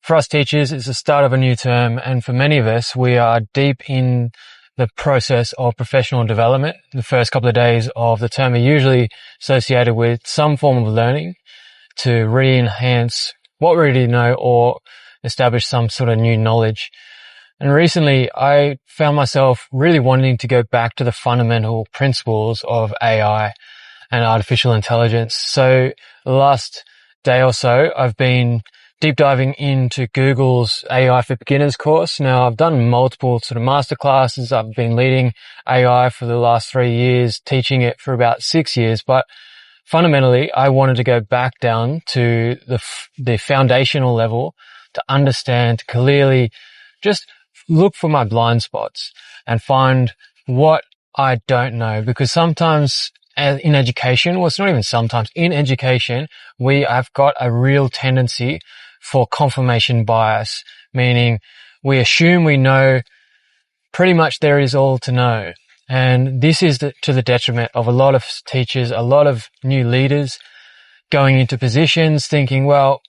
For us teachers, it's the start of a new term, and for many of us, we are deep in the process of professional development. The first couple of days of the term are usually associated with some form of learning to re-enhance what we already know or establish some sort of new knowledge. And recently, I found myself really wanting to go back to the fundamental principles of AI and artificial intelligence. So the last day or so, I've been deep diving into Google's AI for Beginners course. Now, I've done multiple sort of masterclasses. I've been leading AI for the last 3 years, teaching it for about 6 years. But fundamentally, I wanted to go back down to the foundational level to understand clearly, just look for my blind spots and find what I don't know. Because sometimes in education, well, it's not even sometimes, in education, we have got a real tendency for confirmation bias, meaning we assume we know pretty much there is all to know. And this is to the detriment of a lot of teachers, a lot of new leaders going into positions thinking, well,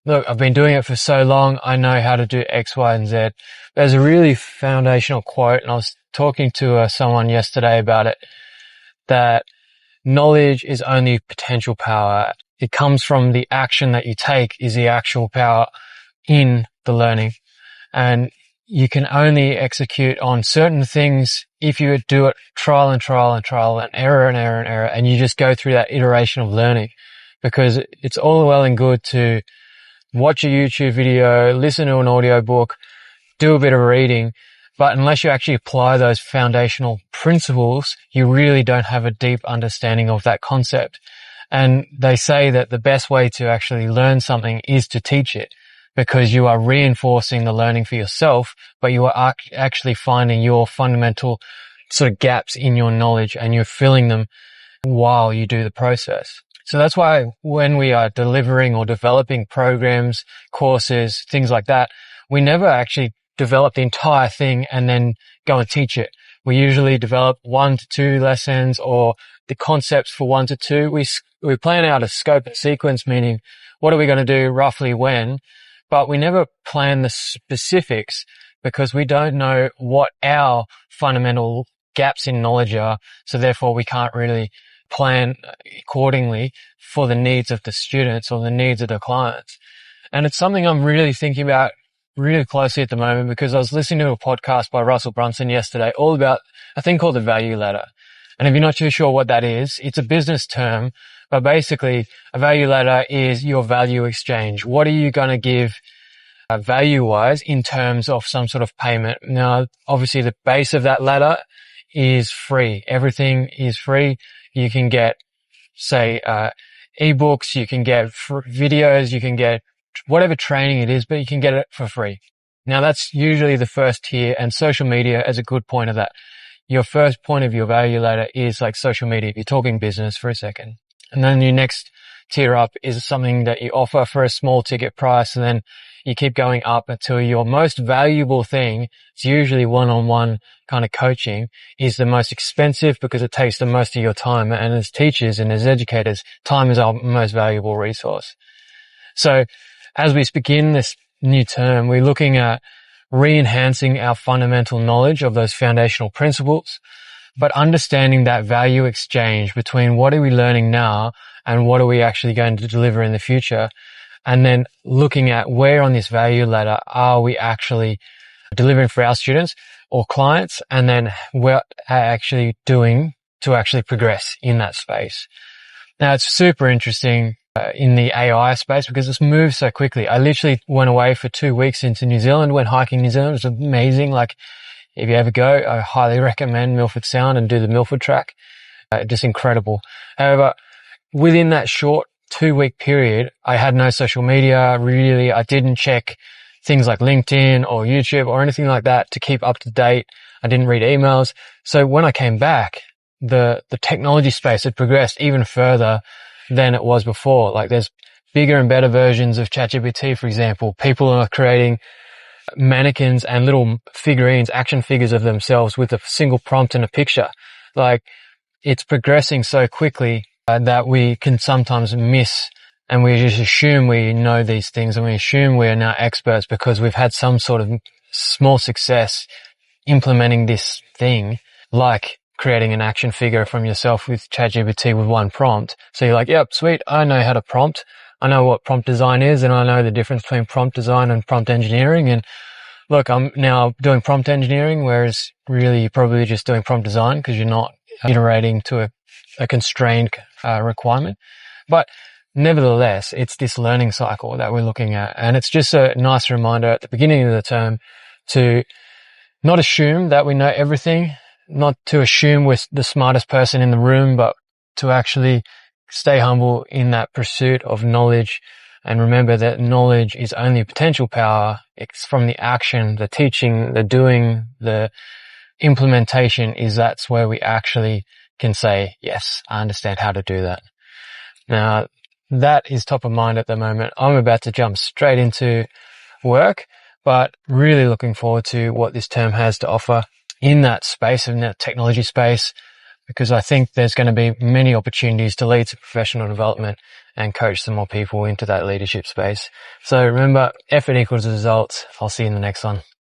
look, I've been doing it for so long, I know how to do X, Y, and Z. There's a really foundational quote, and I was talking to someone yesterday about it, that knowledge is only potential power. It comes from the action that you take is the actual power in the learning. And you can only execute on certain things if you do it trial and trial and trial and error and error and error, and you just go through that iteration of learning. Because it's all well and good to watch a YouTube video, listen to an audio book, do a bit of reading, but unless you actually apply those foundational principles, you really don't have a deep understanding of that concept. And they say that the best way to actually learn something is to teach it, because you are reinforcing the learning for yourself, but you are actually finding your fundamental sort of gaps in your knowledge and you're filling them while you do the process. So that's why when we are delivering or developing programs, courses, things like that, we never actually develop the entire thing and then go and teach it. We usually develop 1 to 2 lessons or the concepts for 1 to 2. We plan out a scope and sequence, meaning what are we going to do roughly when, but we never plan the specifics because we don't know what our fundamental gaps in knowledge are. So therefore we can't really plan accordingly for the needs of the students or the needs of the clients. And it's something I'm really thinking about really closely at the moment, because I was listening to a podcast by Russell Brunson yesterday all about a thing called the value ladder. And if you're not too sure what that is, it's a business term, but basically a value ladder is your value exchange. What are you going to give value-wise in terms of some sort of payment? Now, obviously the base of that ladder is free. Everything is free. You can get, say, ebooks, you can get videos, you can get whatever training it is, but you can get it for free. Now that's usually the first tier, and social media is a good point of that. Your first point of your value ladder is like social media, if you're talking business for a second. And then your next tier up is something that you offer for a small ticket price, and then you keep going up until your most valuable thing, it's usually one-on-one kind of coaching, is the most expensive because it takes the most of your time. And as teachers and as educators, time is our most valuable resource. So as we begin this new term, we're looking at re-enhancing our fundamental knowledge of those foundational principles, but understanding that value exchange between what are we learning now and what are we actually going to deliver in the future. And then looking at where on this value ladder are we actually delivering for our students or clients, and then what are actually doing to actually progress in that space. Now, it's super interesting in the AI space because it's moved so quickly. I literally went away for 2 weeks into New Zealand, went hiking in New Zealand. It was amazing. Like, if you ever go, I highly recommend Milford Sound and do the Milford track. Just incredible. However, within that short 2-week period, I had no social media. Really, I didn't check things like LinkedIn or YouTube or anything like that to keep up to date. I didn't read emails. So when I came back, the technology space had progressed even further than it was before. Like, there's bigger and better versions of ChatGPT, for example. People are creating mannequins and little figurines, action figures of themselves with a single prompt and a picture. Like, it's progressing so quickly that we can sometimes miss and we just assume we know these things, and we assume we are now experts because we've had some sort of small success implementing this thing, like creating an action figure from yourself with ChatGPT with one prompt. So you're like, yep, sweet, I know how to prompt. I know what prompt design is, and I know the difference between prompt design and prompt engineering. And look, I'm now doing prompt engineering, whereas really you're probably just doing prompt design because you're not iterating to a constrained requirement. But nevertheless, it's this learning cycle that we're looking at. And it's just a nice reminder at the beginning of the term to not assume that we know everything, not to assume we're the smartest person in the room, but to actually stay humble in that pursuit of knowledge. And remember that knowledge is only potential power. It's from the action, the teaching, the doing, the implementation that's where we actually can say, yes, I understand how to do that. Now, that is top of mind at the moment. I'm about to jump straight into work, but really looking forward to what this term has to offer in that space, in that technology space, because I think there's going to be many opportunities to lead to professional development and coach some more people into that leadership space. So remember, effort equals results. I'll see you in the next one.